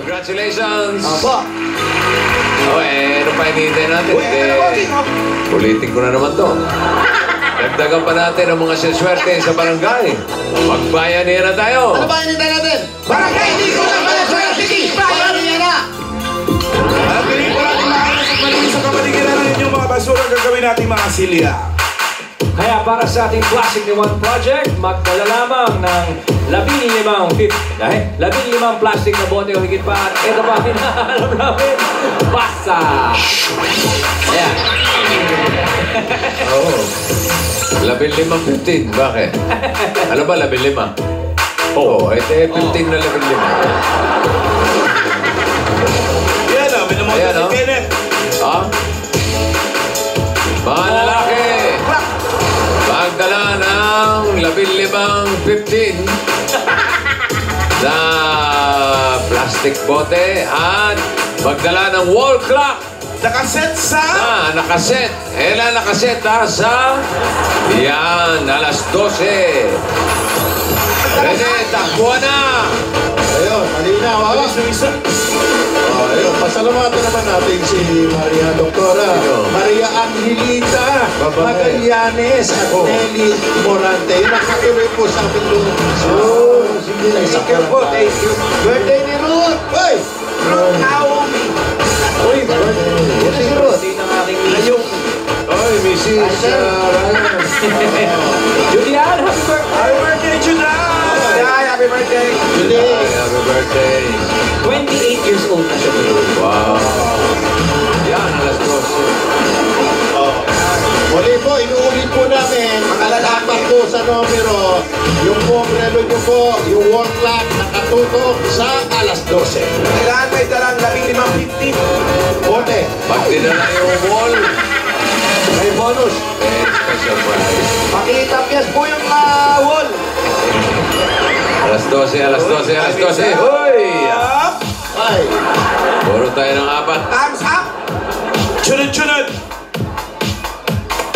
Congratulations! Opo. Ano pa hinihintay natin? Ulitin ko na naman to. Dagdagan pa natin ang mga siswerte sa barangay. Magbayanihan na tayo. Ano ba hinihintay natin? Barangay, hindi ko na pala swerte! Bayanihan na! At piling po natin makakita sa malinis sa kapaligiran ng inyong mga basura gagawin natin mga silya. Kaya para sa ating Plastic ni One Project, magdala lamang ng 15 plastic na bote o higit pa. Ito pa, hinahanap namin, basa! Ayan. Oo. 15. Bakit? Ano ba 15? Oo, ito 15 na 15. Yan o, minamoto Ayan, si oh. Kenneth. Ha? Mga lalaki, magdala ng 15 na plastic bote at magdala ng wall clock Nakaset sa... nakaset. Nakaset sa... Yan, alas 12. Ready, takbuhan na! Ayun, malinaw ha? Ayun, pasalamatan naman natin si Maria Doktora, Maria Angelita Magallanes at Nelly Morante. Yung nakatuloy po sa ating lumusyon. Thank you po, thank you. Birthday ni Ruth! Uy! Ruth Naomi! Uy, birthday si Ruth. Ngayong... Uy, Mrs. Ryan. Julian, happy birthday! Happy birthday, Judan! Happy birthday! Happy birthday. 28 years old na siya. Wow. Yan, alas 12. Muli po, inuulit po namin, nakalapat po sa numero, yung pong relo nyo po, yung wall clock nakatutok sa alas 12. Kailangan may dalang 15. Bote, Pag dinala yung wall, may bonus. special prize. Pakitapyas po yung wall. Alas 12. Hoy! Ay, Puro tayo ng 4. Thumbs up! Chunod-chunod!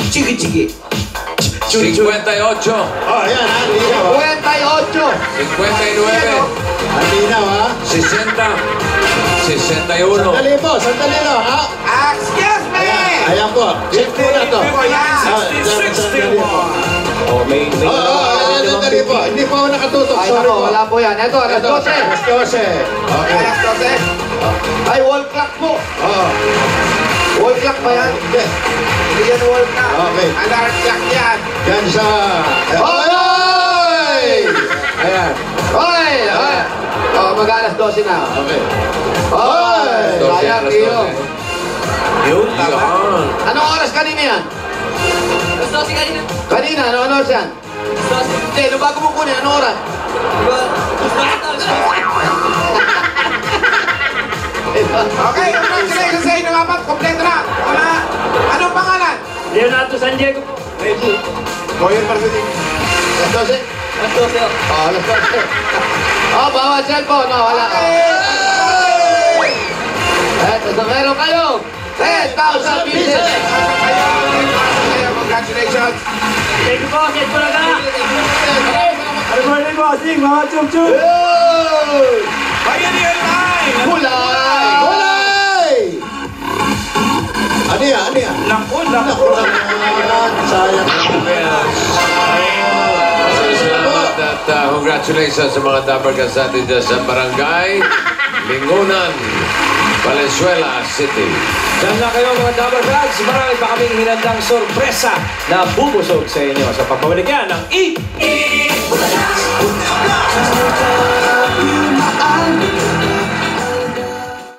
Chigi-chigi! 58. oh, ayan ha, linaw ha. 59. Linaw ha. 60. 61. Sandali lang ha. Excuse me! Ayan po, check po na to. Yan, 60-61. Oh, may Sandali po, hindi po ako nakatutok. Ay, Sorry nako, po. wala po yan. Ito, alas 12. Alas 12. Okay. Alas 12. Ay, wall clock po. Oo. Wall clock ba yan? Hindi. Hindi yan wall clock. Okay. Alarm clock yan. Yan sa... Hoy! Ayan. Hoy! Hoy! Oh, mag-alas 12 na. Okay. Hoy! 12, Sayang, alas Tio. 12. Yun, tama. Yan. Anong oras kanina yan? Alas 12 kanina. Kanina, anong oras yan? Alas 12. Hindi, nung bago mo kunin, anong oras? Diba? Alas 12. Okay, congratulations sa inyo ng 4. Kompleto na. Wala. Anong pangalan? Leonardo San Diego po. Boyan Parsiting. Alas 12? Alas 12. Oh, alas 12. Oh, bawal cellphone. No, wala. Ito, meron kayo. 10,000 pieces. Congratulations. Thank you po, Jet Bulaga. Happy birthday po, Sing, mga chup-chup. Pioneer Line! Kulay! Kulay! Ano yan? Naku. Sayang. Salamat at congratulations sa mga dabarkas natin dyan sa barangay Lingunan, Valenzuela City. Diyan na kayo mga Dabber Flags. Marami pa kaming hinandang sorpresa na bubusog sa inyo sa pagpabalik yan ng